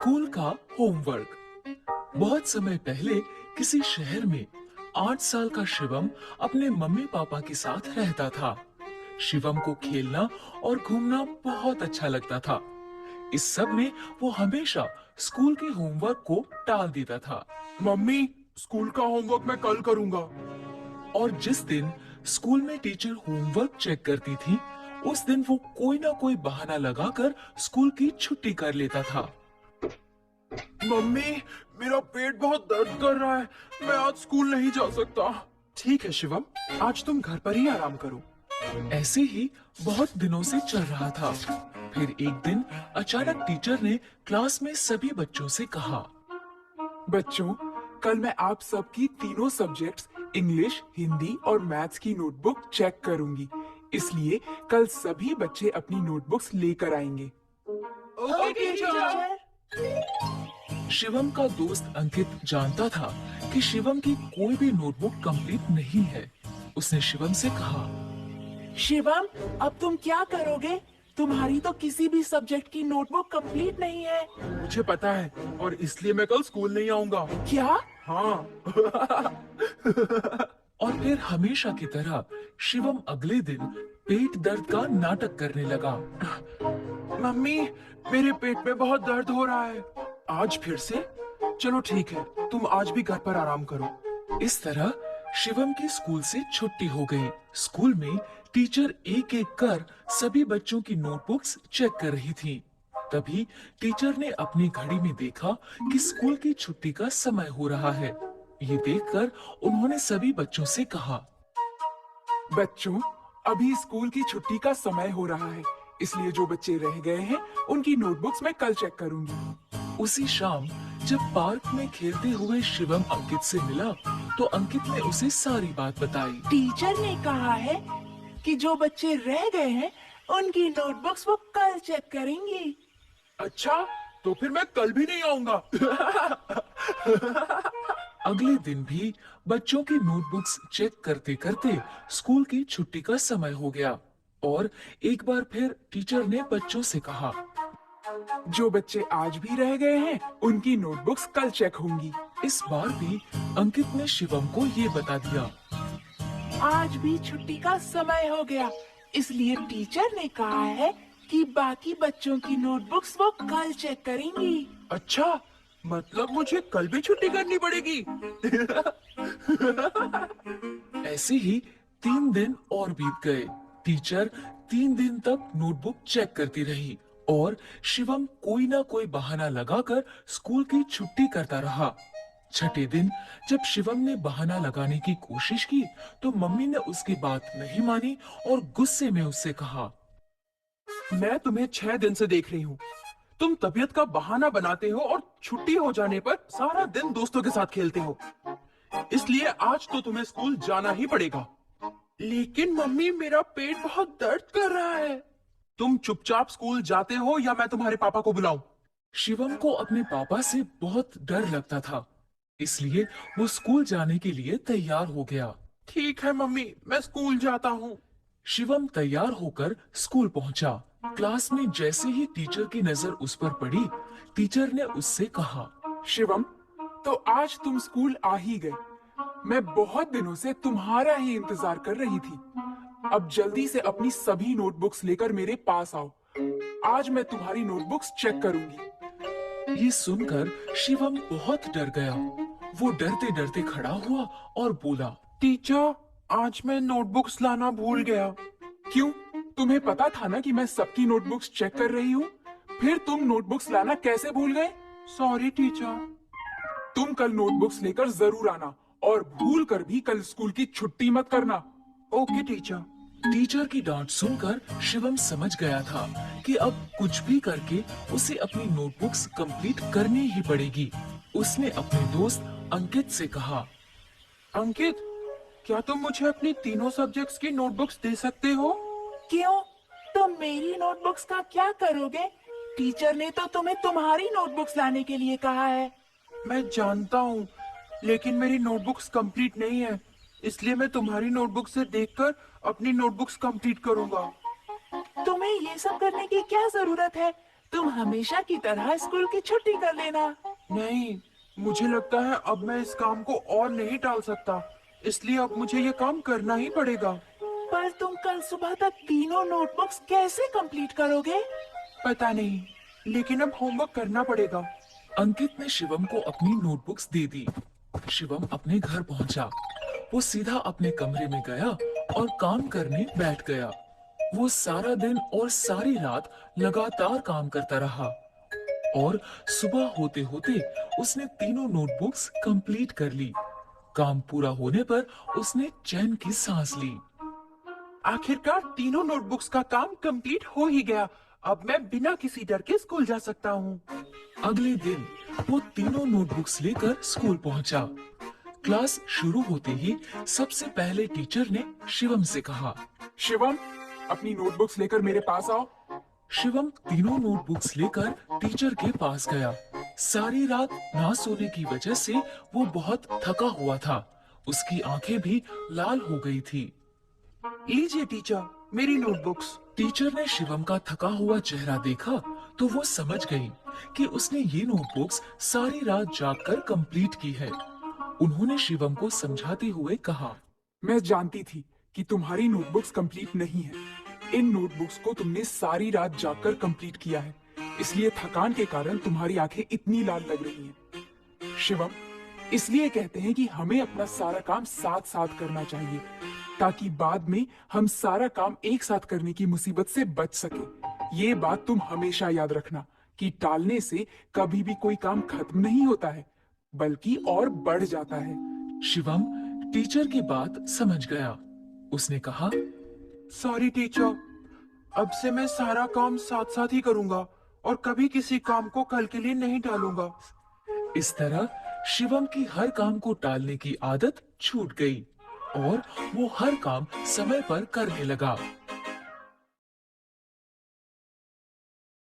School का homework. बहुत समय पहले किसी शहर में 8 साल का शिवम अपने मम्मी पापा के साथ रहता था। शिवम को खेलना और घूमना बहुत अच्छा लगता था। इस सब में वो हमेशा स्कूल के होमवर्क को टाल देता था। मम्मी, स्कूल का होमवर्क मैं कल करूंगा। और जिस दिन स्कूल में टीचर होमवर्क चेक करती थी, उस दिन वो कोई ना कोई बहाना लगाकर स्कूल की छुट्टी कर लेता था। मम्मी, मेरा पेट बहुत दर्द कर रहा है। मैं आज स्कूल नहीं जा सकता। ठीक है शिवम, आज तुम घर पर ही आराम करो। ऐसे ही बहुत दिनों से चल रहा था। फिर एक दिन अचानक टीचर ने क्लास में सभी बच्चों से कहा, बच्चों, कल मैं आप सबकी तीनों सब्जेक्ट्स इंग्लिश, हिंदी और मैथ्स की नोटबुक चेक करूंगी। इसलिए कल सभी बच्चे अपनी नोटबुक्स लेकर आएंगे। Okay teacher. शिवम का दोस्त अंकित जानता था कि शिवम की कोई भी नोटबुक कंप्लीट नहीं है। उसने शिवम से कहा, शिवम, अब तुम क्या करोगे? तुम्हारी तो किसी भी सब्जेक्ट की नोटबुक कंप्लीट नहीं है। मुझे पता है और इसलिए मैं कल स्कूल नहीं आऊंगा। क्या? हाँ। और फिर हमेशा की तरह शिवम अगले दिन पेट दर्द का नाटक करने लगा। मम्मी, मेरे पेट में बहुत दर्द हो रहा है। आज फिर से? चलो ठीक है, तुम आज भी घर पर आराम करो। इस तरह शिवम की स्कूल से छुट्टी हो गई। स्कूल में टीचर एक एक कर सभी बच्चों की नोटबुक्स चेक कर रही थी। तभी टीचर ने अपनी घड़ी में देखा कि स्कूल की छुट्टी का समय हो रहा है। ये देखकर उन्होंने सभी बच्चों से कहा, बच्चों, अभी स्कूल की छुट्टी का समय हो रहा है, इसलिए जो बच्चे रह गए हैं उनकी नोटबुक्स मैं कल चेक करूंगी। उसी शाम जब पार्क में खेलते हुए शिवम अंकित से मिला, तो अंकित ने उसे सारी बात बताई। टीचर ने कहा है कि जो बच्चे रह गए हैं उनकी नोटबुक्स वो कल चेक करेंगी। अच्छा, तो फिर मैं कल भी नहीं आऊंगा। अगले दिन भी बच्चों की नोटबुक्स चेक करते करते स्कूल की छुट्टी का समय हो गया और एक बार फिर टीचर ने बच्चों से कहा, जो बच्चे आज भी रह गए हैं उनकी नोटबुक्स कल चेक होंगी। इस बार भी अंकित ने शिवम को ये बता दिया। आज भी छुट्टी का समय हो गया, इसलिए टीचर ने कहा है कि बाकी बच्चों की नोटबुक्स वो कल चेक करेंगी। अच्छा, मतलब मुझे कल भी छुट्टी करनी पड़ेगी। ऐसे ही 3 दिन और बीत गए। टीचर 3 दिन तक नोटबुक चेक करती रही और शिवम कोई ना कोई बहाना लगाकर स्कूल की छुट्टी करता रहा। छठे दिन जब शिवम ने बहाना लगाने की कोशिश की, तो मम्मी ने उसकी बात नहीं मानी और गुस्से में उससे कहा, मैं तुम्हें 6 दिन से देख रही हूँ। तुम तबीयत का बहाना बनाते हो और छुट्टी हो जाने पर सारा दिन दोस्तों के साथ खेलते हो। इसलिए आज तो तुम्हें स्कूल जाना ही पड़ेगा। लेकिन मम्मी, मेरा पेट बहुत दर्द कर रहा है। तुम चुपचाप स्कूल जाते हो या मैं तुम्हारे पापा को बुलाऊं? शिवम को अपने पापा से बहुत डर लगता था, इसलिए वो स्कूल जाने के लिए तैयार हो गया। ठीक है मम्मी, मैं स्कूल जाता हूँ। शिवम तैयार होकर स्कूल पहुंचा। क्लास में जैसे ही टीचर की नजर उस पर पड़ी, टीचर ने उससे कहा, शिवम, तो आज तुम स्कूल आ ही गए। मैं बहुत दिनों से तुम्हारा ही इंतजार कर रही थी। अब जल्दी से अपनी सभी नोटबुक्स लेकर मेरे पास आओ। आज मैं तुम्हारी नोटबुक्स चेक करूंगी। ये सुनकर शिवम बहुत डर गया। वो डरते डरते खड़ा हुआ और बोला, टीचर, आज मैं नोटबुक्स लाना भूल गया। क्यों? तुम्हें पता था ना कि मैं सबकी नोटबुक्स चेक कर रही हूँ। फिर तुम नोटबुक्स लाना कैसे भूल गए? Sorry teacher. तुम कल नोटबुक्स लेकर जरूर आना और भूल कर भी कल स्कूल की छुट्टी मत करना। Okay teacher. टीचर की डांट सुनकर शिवम समझ गया था कि अब कुछ भी करके उसे अपनी नोटबुक्स कंप्लीट करनी ही पड़ेगी। उसने अपने दोस्त अंकित से कहा, अंकित, क्या तुम मुझे अपनी तीनों सब्जेक्ट्स की नोटबुक्स दे सकते हो? क्यों? तुम मेरी नोटबुक्स का क्या करोगे? टीचर ने तो तुम्हें तुम्हारी नोटबुक्स लाने के लिए कहा है। मैं जानता हूँ, लेकिन मेरी नोटबुक्स कंप्लीट नहीं है, इसलिए मैं तुम्हारी नोटबुक से देखकर अपनी नोटबुक्स कंप्लीट करूंगा। तुम्हें ये सब करने की क्या जरूरत है? तुम हमेशा की तरह स्कूल की छुट्टी कर लेना। नहीं, मुझे लगता है अब मैं इस काम को और नहीं टाल सकता, इसलिए अब मुझे ये काम करना ही पड़ेगा। पर तुम कल सुबह तक तीनों नोटबुक्स कैसे कंप्लीट करोगे? पता नहीं, लेकिन अब होमवर्क करना पड़ेगा। अंकित ने शिवम को अपनी नोटबुक्स दे दी। शिवम अपने घर पहुंचा। वो सीधा अपने कमरे में गया और काम करने बैठ गया। वो सारा दिन और सारी रात लगातार काम करता रहा और सुबह होते होते उसने तीनों नोटबुक्स कंप्लीट कर ली। काम पूरा होने पर उसने चैन की सांस ली। आखिरकार तीनों नोटबुक्स का काम कंप्लीट हो ही गया। अब मैं बिना किसी डर के स्कूल जा सकता हूँ। अगले दिन वो तीनों नोटबुक्स लेकर स्कूल पहुंचा। क्लास शुरू होते ही सबसे पहले टीचर ने शिवम से कहा, शिवम, अपनी नोटबुक्स लेकर मेरे पास आओ। शिवम तीनों नोटबुक्स लेकर टीचर के पास गया। सारी रात ना सोने की वजह से वो बहुत थका हुआ था। उसकी आंखें भी लाल हो गई थी। लीजिए टीचर, मेरी नोटबुक्स। टीचर ने शिवम का थका हुआ चेहरा देखा तो वो समझ गई कि उसने ये नोटबुक्स सारी रात जागकर कंप्लीट की है। उन्होंने शिवम को समझाते हुए कहा, मैं जानती थी कि तुम्हारी नोटबुक्स कंप्लीट नहीं है। इन नोटबुक्स को तुमने सारी रात जागकर कंप्लीट किया है, इसलिए थकान के कारण तुम्हारी आंखें इतनी लाल लग रही हैं। शिवम, इसलिए कहते हैं कि हमें अपना सारा काम साथ साथ करना चाहिए, ताकि बाद में हम सारा काम एक साथ करने की मुसीबत से बच सके। ये बात तुम हमेशा याद रखना कि टालने से कभी भी कोई काम खत्म नहीं होता है, बल्कि और बढ़ जाता है। शिवम टीचर की बात समझ गया। उसने कहा, सॉरी टीचर, अब से मैं सारा काम साथ साथ ही करूंगा और कभी किसी काम को कल के लिए नहीं टालूंगा। इस तरह शिवम की हर काम को टालने की आदत छूट गई और वो हर काम समय पर करने लगा।